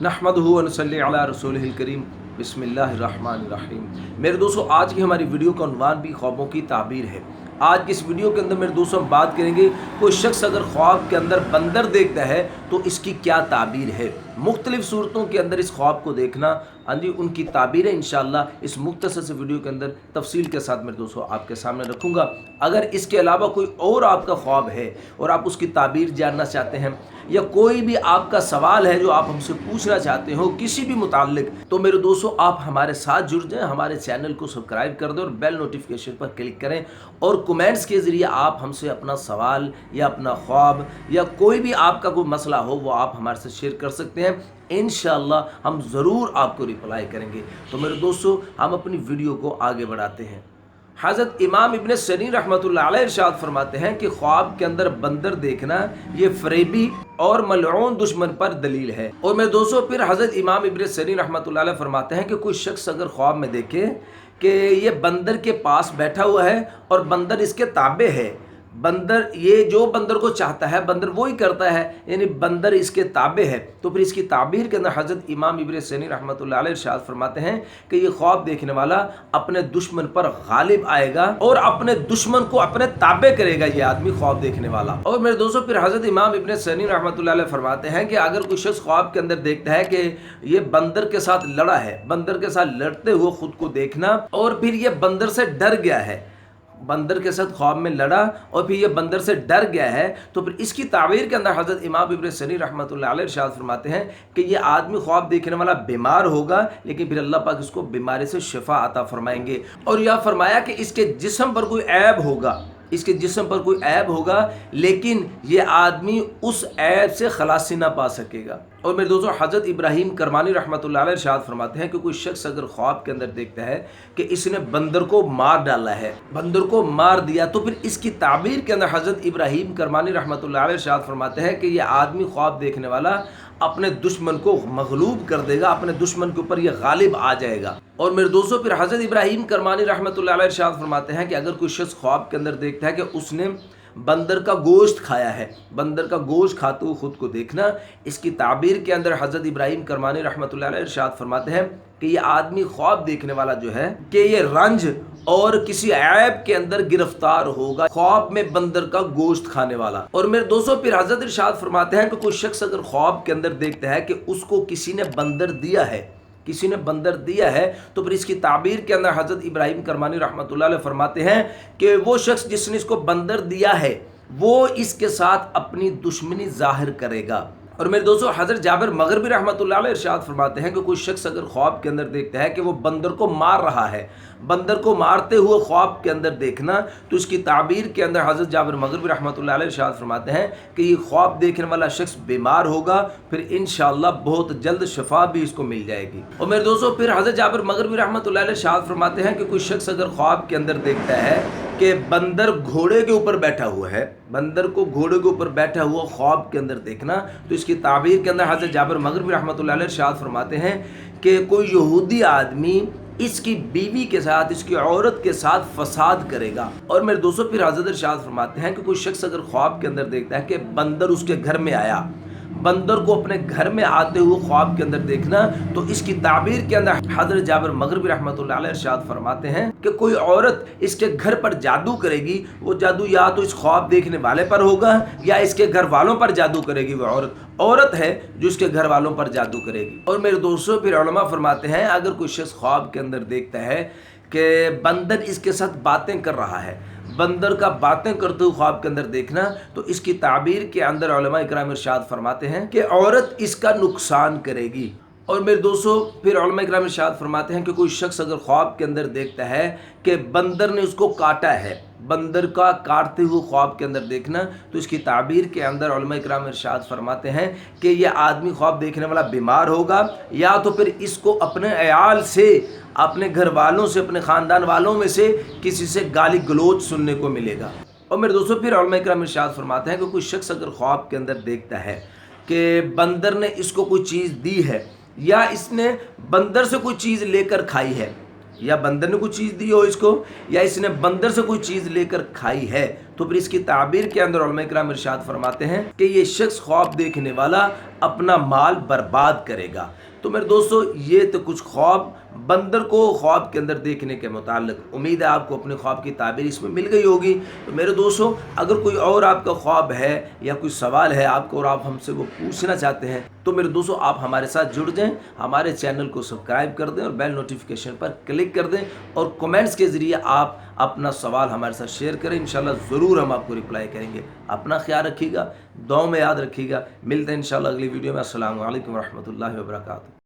नहमदुहु व नसल्ली अला रसूलिहिल करीम बिस्मिल्लाहिर्रहमानिर्रहीम। मेरे दोस्तों, आज की हमारी वीडियो का उन्वान भी ख्वाबों की ताबीर है। आज की इस वीडियो के अंदर मेरे दोस्तों हम बात करेंगे, कोई शख्स अगर ख्वाब के अंदर बंदर देखता है तो इसकी क्या ताबीर है। मुख्तलिफ सूरतों के अंदर इस ख्वाब को देखना, हाँ जी, उनकी ताबीरें इंशाअल्लाह इस मुख्तसर से वीडियो के अंदर तफसील के साथ मेरे दोस्तों आपके सामने रखूँगा। अगर इसके अलावा कोई और आपका ख्वाब है और आप उसकी ताबीर जानना चाहते हैं, या कोई भी आपका सवाल है जो आप हमसे पूछना चाहते हो किसी भी मुताल्लिक, तो मेरे दोस्तों आप हमारे साथ जुड़ जाएं, हमारे चैनल को सब्सक्राइब कर दें और बेल नोटिफिकेशन पर क्लिक करें और कमेंट्स के ज़रिए आप हमसे अपना सवाल या अपना ख्वाब या कोई भी आपका कोई मसला हो वो आप हमारे से शेयर कर सकते हैं। इंशाअल्लाह हम ज़रूर आपको रिप्लाई करेंगे। तो मेरे दोस्तों, हम अपनी वीडियो को आगे बढ़ाते हैं। हज़रत इमाम इब्न सरीन रहमतुल्लाह अलैह इरशाद फरमाते हैं कि ख्वाब के अंदर बंदर देखना ये फरेबी और मलऊन दुश्मन पर दलील है। और मेरे दोस्तों, फिर हज़रत इमाम इब्न सरीन रहमतुल्लाह अलैह फरमाते हैं कि कोई शख्स अगर ख्वाब में देखे कि ये बंदर के पास बैठा हुआ है और बंदर इसके ताबे है, बंदर ये जो बंदर को चाहता है बंदर वो ही करता है, यानी बंदर इसके ताबे है, तो फिर इसकी ताबीर के अंदर हज़रत इमाम इब्न सनी रहमतुल्लाह अलैह इरशाद फरमाते हैं कि ये ख्वाब देखने वाला अपने दुश्मन पर गालिब आएगा और अपने दुश्मन को अपने ताबे करेगा, ये आदमी ख्वाब देखने वाला। और मेरे दोस्तों, फिर हज़रत इमाम इब्न सनी रहमतुल्लाह अलैह फरमाते हैं कि अगर कोई शख्स ख्वाब के अंदर देखता है कि ये बंदर के साथ लड़ा है, बंदर के साथ लड़ते हुए खुद को देखना, और फिर ये बंदर से डर गया है, बंदर के साथ ख्वाब में लड़ा और फिर ये बंदर से डर गया है, तो फिर इसकी ताबीर के अंदर हज़रत इमाम इब्न सनी रहमतुल्लाह अलैह इरशाद फरमाते हैं कि ये आदमी ख्वाब देखने वाला बीमार होगा, लेकिन फिर अल्लाह पाक इसको बीमारी से शिफा अता फरमाएंगे। और यह फरमाया कि इसके जिस्म पर कोई ऐब होगा, इसके जिस्म पर कोई ऐब होगा, लेकिन ये आदमी उस ऐब से खलासी ना पा सकेगा। और मेरे दोस्तों, हज़रत इब्राहीम करमानी रहमतुल्लाह अलैह इरशाद फरमाते हैं कि कोई शख्स अगर ख्वाब के अंदर देखता है कि इसने बंदर को मार डाला है, बंदर को मार दिया, तो फिर इसकी ताबीर के अंदर हज़रत इब्राहीम करमानी रहमतुल्लाह अलैह इरशाद फरमाते हैं कि यह आदमी ख्वाब देखने वाला अपने दुश्मन को मगलूब कर देगा, अपने दुश्मन के ऊपर यह गालिब आ जाएगा। और मेरे दोस्तों, फिर हज़रत इब्राहीम करमानी रहमतुल्लाह अलैह इरशाद फरमाते हैं कि अगर कोई शख्स ख्वाब के अंदर देखता है कि उसने बंदर का गोश्त खाया है, बंदर का गोश्त खाते हुए खुद को देखना, इसकी ताबीर के अंदर हज़रत इब्राहीम करमानी रहमतुल्लाह अलैह इरशाद फरमाते हैं कि ये आदमी ख्वाब देखने वाला जो है कि ये रंज और किसी ऐब के अंदर गिरफ्तार होगा, ख्वाब में बंदर का गोश्त खाने वाला। और मेरे दोस्तों, फिर हज़रत इरशाद फरमाते हैं कि कोई शख्स अगर ख्वाब के अंदर देखता है कि उसको किसी ने बंदर दिया है, किसी ने बंदर दिया है, तो फिर इसकी ताबीर के अंदर हज़रत इब्राहीम करमानी रहमतुल्लाह अलैह फरमाते हैं कि वो शख्स जिसने इसको बंदर दिया है वो इसके साथ अपनी दुश्मनी जाहिर करेगा। और मेरे दोस्तों, हज़रत जाबिर मग़रिबी रहमतुल्लाह अलैह इरशाद फरमाते हैं कि कोई शख्स अगर ख्वाब के अंदर देखता है कि वो बंदर को मार रहा है, बंदर को मारते हुए ख्वाब के अंदर देखना, तो इसकी ताबीर के अंदर हज़रत जाबिर मग़रिबी रहमतुल्लाह अलैह इरशाद फरमाते हैं कि ये ख्वाब देखने वाला शख्स बीमार होगा, फिर इंशाअल्लाह बहुत जल्द शफा भी इसको मिल जाएगी। और मेरे दोस्तों, फिर हज़रत जाबिर मग़रिबी रहमतुल्लाह अलैह इरशाद फरमाते हैं कि कोई शख्स अगर ख्वाब के अंदर देखता है कि बंदर घोड़े के ऊपर बैठा हुआ है, बंदर को घोड़े के ऊपर बैठा हुआ ख्वाब के अंदर देखना, तो इसकी ताबीर के अंदर हज़रत जाबिर मग़रिबी रहमतुल्लाह अलैह इरशाद फरमाते हैं कि कोई यहूदी आदमी इसकी बीवी के साथ, इसकी औरत के साथ फसाद करेगा। और मेरे दोस्तों, फिर हज़रत इरशाद फरमाते हैं कि कोई शख्स अगर ख्वाब के अंदर देखता है कि बंदर उसके घर में आया, बंदर को अपने घर में आते हुए ख्वाब के अंदर देखना, तो इसकी ताबीर के अंदर हज़रत जाबिर मग़रिबी रहमतुल्लाह अलैह इरशाद फरमाते हैं कि कोई औरत इसके घर पर जादू करेगी, वो जादू या तो इस ख्वाब देखने वाले पर होगा या इसके घर वालों पर जादू करेगी। वो औरत है जो इसके घर वालों पर जादू करेगी। और मेरे दोस्तों, फिर उलमा फरमाते हैं अगर कोई शख्स ख्वाब के अंदर देखता है कि बंदर इसके साथ बातें कर रहा है, बंदर का बातें करते हुए ख्वाब के अंदर देखना, तो इसकी ताबीर के अंदर उलमा इकराम इरशाद फरमाते हैं कि औरत इसका नुकसान करेगी। और मेरे दोस्तों, फिर उलमा इकराम इरशाद फरमाते हैं कि कोई शख्स अगर ख्वाब के अंदर देखता है कि बंदर ने उसको काटा है, बंदर का काटते हुए ख्वाब के अंदर देखना, तो इसकी ताबीर के अंदर उलमा इकराम इरशाद फरमाते हैं कि यह आदमी ख्वाब देखने वाला बीमार होगा, या तो फिर इसको अपने अयाल से, अपने घर वालों से, अपने ख़ानदान वालों में से किसी से गाली गलोच सुनने को मिलेगा। और मेरे दोस्तों, फिर उलमा इकराम इरशाद फरमाते हैं कि कोई शख्स अगर ख्वाब के अंदर देखता है कि बंदर ने इसको कोई चीज़ दी है या इसने बंदर से कोई चीज़ लेकर खाई है, یا بندر نے کوئی چیز دی ہو اس کو، یا اس نے بندر سے کوئی چیز لے کر کھائی ہے، تو پھر اس کی تعبیر کے اندر علماء کرام ارشاد فرماتے ہیں کہ یہ شخص خواب دیکھنے والا اپنا مال برباد کرے گا۔ تو میرے دوستو یہ تو کچھ خواب بندر کو خواب کے اندر دیکھنے کے متعلق، امید ہے آپ کو اپنے خواب کی تعبیر اس میں مل گئی ہوگی۔ تو میرے دوستو اگر کوئی اور آپ کا خواب ہے یا کوئی سوال ہے آپ کو اور آپ ہم سے وہ پوچھنا چاہتے ہیں تو میرے دوستو آپ ہمارے ساتھ جڑ جائیں، ہمارے چینل کو سبسکرائب کر دیں اور بیل نوٹیفیکیشن پر کلک کر دیں، اور کومنٹس کے ذریعے آپ اپنا سوال ہمارے ساتھ شیئر کریں، انشاءاللہ ضرور ہم آپ کو رپلائی کریں گے۔ اپنا خیال رکھیے گا، دعاؤں میں یاد رکھیے گا۔ ملتے ہیں انشاءاللہ اگلی ویڈیو میں۔ السلام علیکم ورحمۃ اللہ وبرکاتہ۔